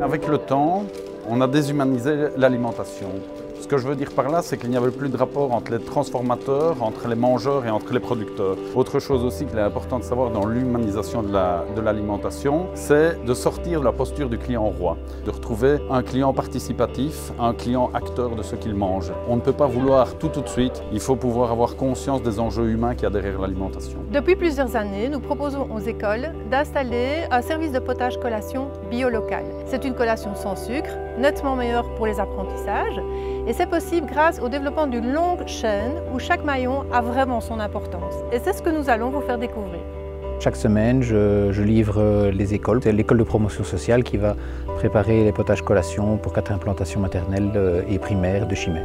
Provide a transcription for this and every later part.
Avec le temps, on a déshumanisé l'alimentation. Ce que je veux dire par là, c'est qu'il n'y avait plus de rapport entre les transformateurs, entre les mangeurs et entre les producteurs. Autre chose aussi qu'il est important de savoir dans l'humanisation de l'alimentation, c'est de sortir de la posture du client roi, de retrouver un client participatif, un client acteur de ce qu'il mange. On ne peut pas vouloir tout de suite, il faut pouvoir avoir conscience des enjeux humains qu'il y a derrière l'alimentation. Depuis plusieurs années, nous proposons aux écoles d'installer un service de potage collation bio-local. C'est une collation sans sucre, nettement meilleure pour les apprentissages. Et c'est possible grâce au développement d'une longue chaîne où chaque maillon a vraiment son importance. Et c'est ce que nous allons vous faire découvrir. Chaque semaine, je livre les écoles. C'est l'école de promotion sociale qui va préparer les potages collations pour 4 implantations maternelles et primaires de Chimay.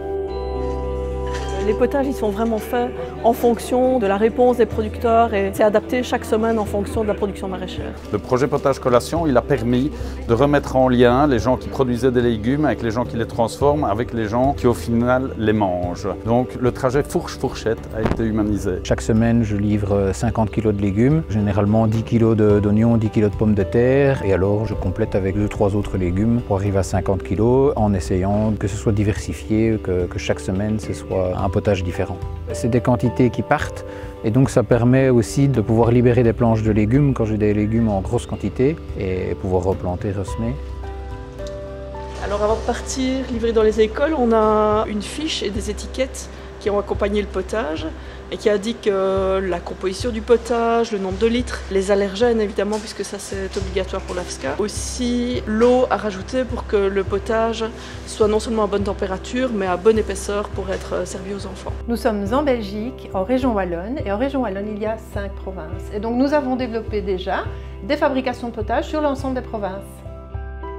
Les potages ils sont vraiment faits en fonction de la réponse des producteurs et c'est adapté chaque semaine en fonction de la production maraîchère. Le projet Potage Collation, il a permis de remettre en lien les gens qui produisaient des légumes avec les gens qui les transforment, avec les gens qui au final les mangent. Donc le trajet fourche-fourchette a été humanisé. Chaque semaine, je livre 50 kg de légumes, généralement 10 kg d'oignons, 10 kg de pommes de terre et alors je complète avec 2-3 autres légumes pour arriver à 50 kg en essayant que ce soit diversifié, que chaque semaine ce soit un potage différent. C'est des quantités qui partent et donc ça permet aussi de pouvoir libérer des planches de légumes quand j'ai des légumes en grosse quantité et pouvoir replanter, ressemer. Alors avant de partir, livrer dans les écoles, on a une fiche et des étiquettes qui ont accompagné le potage et qui indiquent la composition du potage, le nombre de litres, les allergènes évidemment puisque ça c'est obligatoire pour l'AFSCA. Aussi l'eau à rajouter pour que le potage soit non seulement à bonne température mais à bonne épaisseur pour être servi aux enfants. Nous sommes en Belgique, en région wallonne, et en région wallonne il y a 5 provinces. Et donc nous avons développé déjà des fabrications de potage sur l'ensemble des provinces.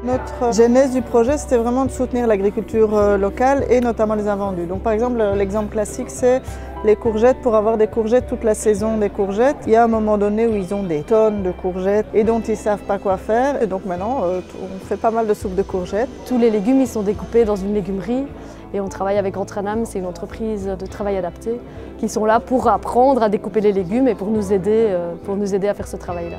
Notre genèse du projet, c'était vraiment de soutenir l'agriculture locale et notamment les invendus. Donc par exemple, l'exemple classique, c'est les courgettes. Pour avoir des courgettes toute la saison des courgettes, il y a un moment donné où ils ont des tonnes de courgettes et dont ils ne savent pas quoi faire. Et donc maintenant, on fait pas mal de soupe de courgettes. Tous les légumes ils sont découpés dans une légumerie et on travaille avec Entranam, c'est une entreprise de travail adapté, qui sont là pour apprendre à découper les légumes et pour nous aider à faire ce travail-là.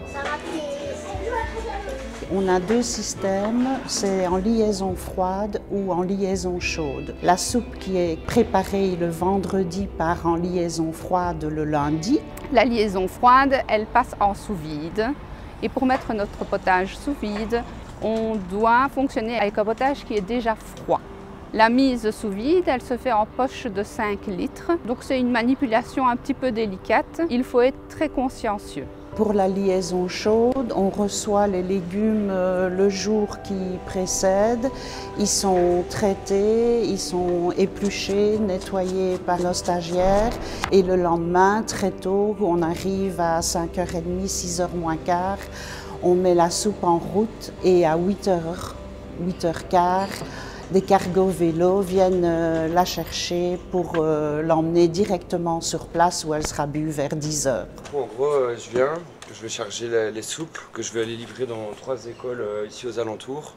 On a 2 systèmes, c'est en liaison froide ou en liaison chaude. La soupe qui est préparée le vendredi part en liaison froide le lundi. La liaison froide, elle passe en sous-vide. Et pour mettre notre potage sous vide, on doit fonctionner avec un potage qui est déjà froid. La mise sous vide, elle se fait en poche de 5 litres. Donc c'est une manipulation un petit peu délicate. Il faut être très consciencieux. Pour la liaison chaude, on reçoit les légumes le jour qui précède. Ils sont traités, ils sont épluchés, nettoyés par nos stagiaires. Et le lendemain, très tôt, on arrive à 5h30, 6h moins quart, on met la soupe en route et à 8h, 8h15, des cargos vélos viennent la chercher pour l'emmener directement sur place où elle sera bue vers 10h. En gros, je vais charger les soupes que je vais aller livrer dans 3 écoles ici aux alentours.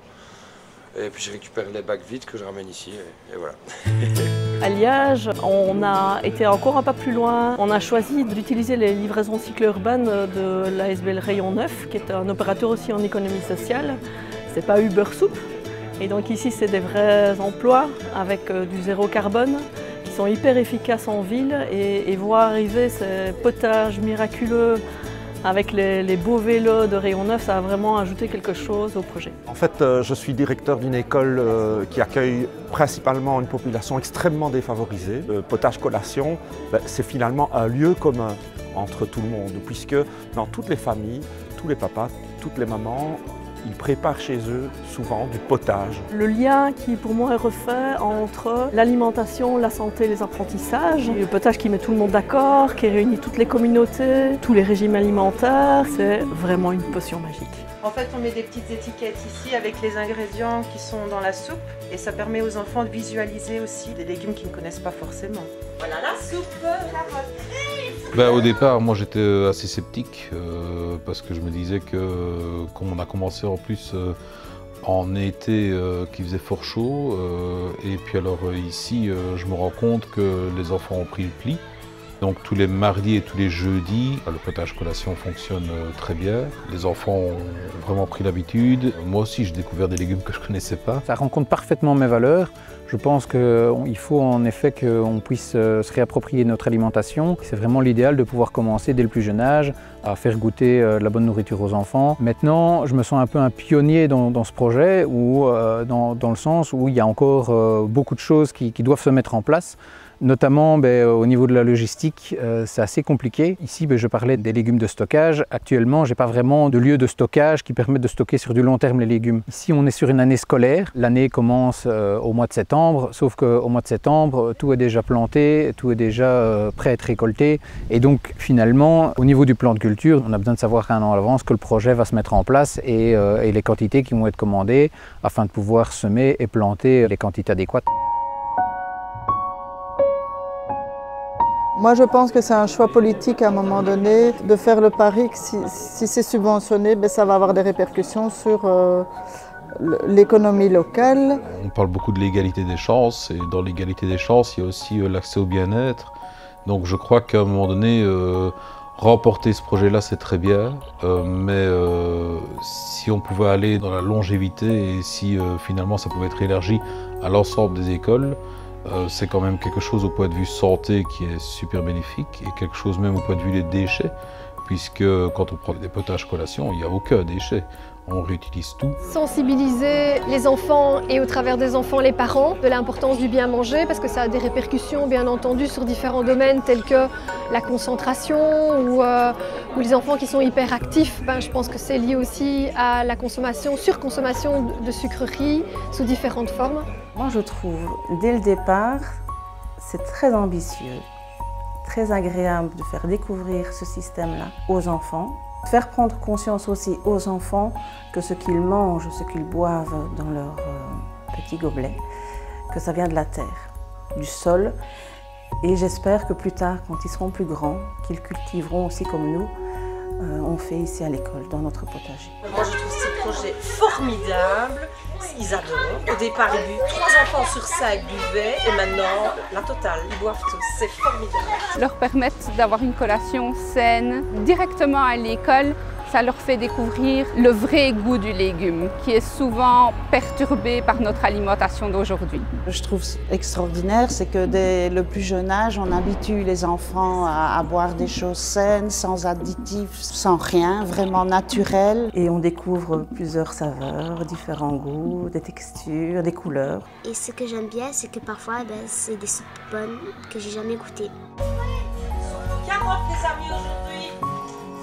Et puis je récupère les bacs vides que je ramène ici et voilà. À Liège, on a été encore un pas plus loin. On a choisi d'utiliser les livraisons cycle urbaines de l'ASBL Rayon 9, qui est un opérateur aussi en économie sociale. C'est pas Uber Soup. Et donc ici, c'est des vrais emplois avec du zéro carbone qui sont hyper efficaces en ville et voir arriver ces potages miraculeux avec les beaux vélos de Rayon 9, ça a vraiment ajouté quelque chose au projet. En fait, je suis directeur d'une école qui accueille principalement une population extrêmement défavorisée. Le potage collation, c'est finalement un lieu commun entre tout le monde, puisque dans toutes les familles, tous les papas, toutes les mamans, ils préparent chez eux souvent du potage. Le lien qui pour moi est refait entre l'alimentation, la santé et les apprentissages. Le potage qui met tout le monde d'accord, qui réunit toutes les communautés, tous les régimes alimentaires, c'est vraiment une potion magique. En fait, on met des petites étiquettes ici avec les ingrédients qui sont dans la soupe et ça permet aux enfants de visualiser aussi des légumes qu'ils ne connaissent pas forcément. Voilà la soupe, Au départ, moi j'étais assez sceptique parce que je me disais que comme on a commencé en plus en été qui faisait fort chaud et puis alors ici je me rends compte que les enfants ont pris le pli Donc tous les mardis et tous les jeudis, le potage collation fonctionne très bien. Les enfants ont vraiment pris l'habitude. Moi aussi, j'ai découvert des légumes que je ne connaissais pas. Ça rencontre parfaitement mes valeurs. Je pense qu'il faut en effet qu'on puisse se réapproprier notre alimentation. C'est vraiment l'idéal de pouvoir commencer dès le plus jeune âge à faire goûter de la bonne nourriture aux enfants. Maintenant, je me sens un peu un pionnier dans ce projet, dans le sens où il y a encore beaucoup de choses qui doivent se mettre en place. Notamment au niveau de la logistique, c'est assez compliqué. Ici, je parlais des légumes de stockage. Actuellement, je n'ai pas vraiment de lieu de stockage qui permette de stocker sur du long terme les légumes. Ici, on est sur une année scolaire. L'année commence au mois de septembre, sauf qu'au mois de septembre, tout est déjà planté, tout est déjà prêt à être récolté. Et donc, finalement, au niveau du plan de culture, on a besoin de savoir un an à l'avance que le projet va se mettre en place et les quantités qui vont être commandées afin de pouvoir semer et planter les quantités adéquates. Moi, je pense que c'est un choix politique à un moment donné de faire le pari que si c'est subventionné, ça va avoir des répercussions sur l'économie locale. On parle beaucoup de l'égalité des chances et dans l'égalité des chances, il y a aussi l'accès au bien-être. Donc je crois qu'à un moment donné, remporter ce projet-là, c'est très bien, mais si on pouvait aller dans la longévité et si finalement ça pouvait être élargi à l'ensemble des écoles, c'est quand même quelque chose au point de vue santé qui est super bénéfique et quelque chose même au point de vue des déchets, puisque quand on prend des potages collations, il n'y a aucun déchet. On réutilise tout. Sensibiliser les enfants et au travers des enfants les parents de l'importance du bien manger parce que ça a des répercussions bien entendu sur différents domaines tels que la concentration ou les enfants qui sont hyperactifs. Je pense que c'est lié aussi à la surconsommation de sucreries sous différentes formes. Moi je trouve dès le départ c'est très ambitieux, très agréable de faire découvrir ce système-là aux enfants. Faire prendre conscience aussi aux enfants que ce qu'ils mangent, ce qu'ils boivent dans leur petit gobelet, que ça vient de la terre, du sol. Et j'espère que plus tard, quand ils seront plus grands, qu'ils cultiveront aussi comme nous, on fait ici à l'école, dans notre potager. Moi je trouve ces projets formidables, ils adorent. Au départ, ils buvaient 3 enfants sur 5 buvaient et maintenant la totale, ils boivent tous, c'est formidable. Leur permettre d'avoir une collation saine directement à l'école, ça leur fait découvrir le vrai goût du légume qui est souvent perturbé par notre alimentation d'aujourd'hui. Je trouve extraordinaire, c'est que dès le plus jeune âge, on habitue les enfants à boire des choses saines, sans additifs, sans rien, vraiment naturel. Et on découvre plusieurs saveurs, différents goûts, des textures, des couleurs. Et ce que j'aime bien, c'est que parfois, c'est des soupes bonnes que j'ai jamais goûtées.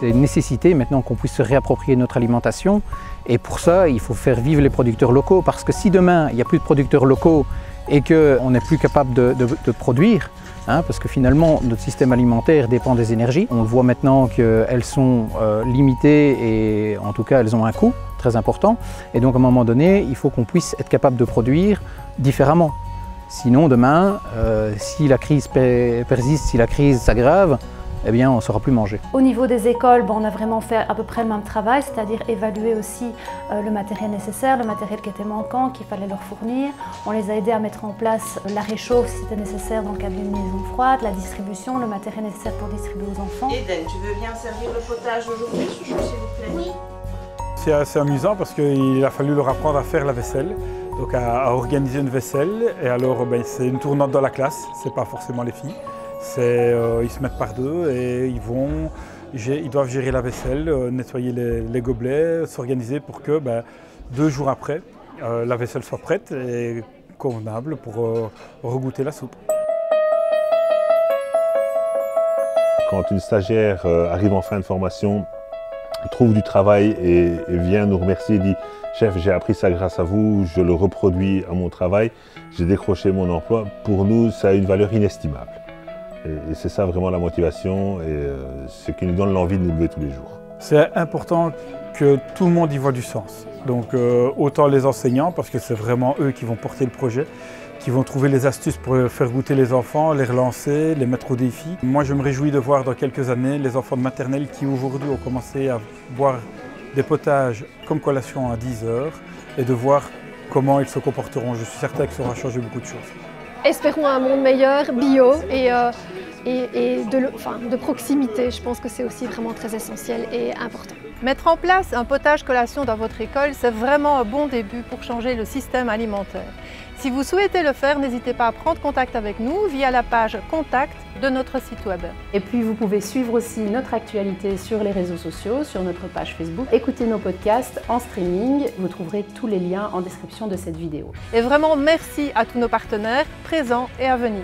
C'est une nécessité maintenant qu'on puisse se réapproprier notre alimentation et pour ça il faut faire vivre les producteurs locaux parce que si demain il n'y a plus de producteurs locaux et qu'on n'est plus capable de produire, parce que finalement notre système alimentaire dépend des énergies, on le voit maintenant qu'elles sont limitées et en tout cas elles ont un coût très important et donc à un moment donné il faut qu'on puisse être capable de produire différemment. Sinon demain, si la crise persiste, si la crise s'aggrave, eh bien, on ne saura plus manger. Au niveau des écoles, on a vraiment fait à peu près le même travail, c'est-à-dire évaluer aussi le matériel nécessaire, le matériel qui était manquant, qu'il fallait leur fournir. On les a aidés à mettre en place la réchauffe si c'était nécessaire dans le cadre d'une maison froide, la distribution, le matériel nécessaire pour distribuer aux enfants. Eden, tu veux bien servir le potage aujourd'hui, s'il vous plaît? Oui. C'est assez amusant parce qu'il a fallu leur apprendre à faire la vaisselle, donc à organiser une vaisselle. Et alors, c'est une tournante dans la classe, c'est pas forcément les filles. Ils se mettent par deux et ils doivent gérer la vaisselle, nettoyer les gobelets, s'organiser pour que 2 jours après, la vaisselle soit prête et convenable pour regoûter la soupe. Quand une stagiaire arrive en fin de formation, trouve du travail et vient nous remercier et dit « Chef, j'ai appris ça grâce à vous, je le reproduis à mon travail, j'ai décroché mon emploi », pour nous, ça a une valeur inestimable. Et c'est ça vraiment la motivation et ce qui nous donne l'envie de nous lever tous les jours. C'est important que tout le monde y voit du sens. Donc autant les enseignants, parce que c'est vraiment eux qui vont porter le projet, qui vont trouver les astuces pour faire goûter les enfants, les relancer, les mettre au défi. Moi je me réjouis de voir dans quelques années les enfants de maternelle qui aujourd'hui ont commencé à boire des potages comme collation à 10 heures et de voir comment ils se comporteront. Je suis certain que ça aura changé beaucoup de choses. Espérons un monde meilleur, bio et et de proximité. Je pense que c'est aussi vraiment très essentiel et important. Mettre en place un potage collation dans votre école, c'est vraiment un bon début pour changer le système alimentaire. Si vous souhaitez le faire, n'hésitez pas à prendre contact avec nous via la page Contact de notre site web. Et puis vous pouvez suivre aussi notre actualité sur les réseaux sociaux, sur notre page Facebook. Écoutez nos podcasts en streaming, vous trouverez tous les liens en description de cette vidéo. Et vraiment merci à tous nos partenaires présents et à venir.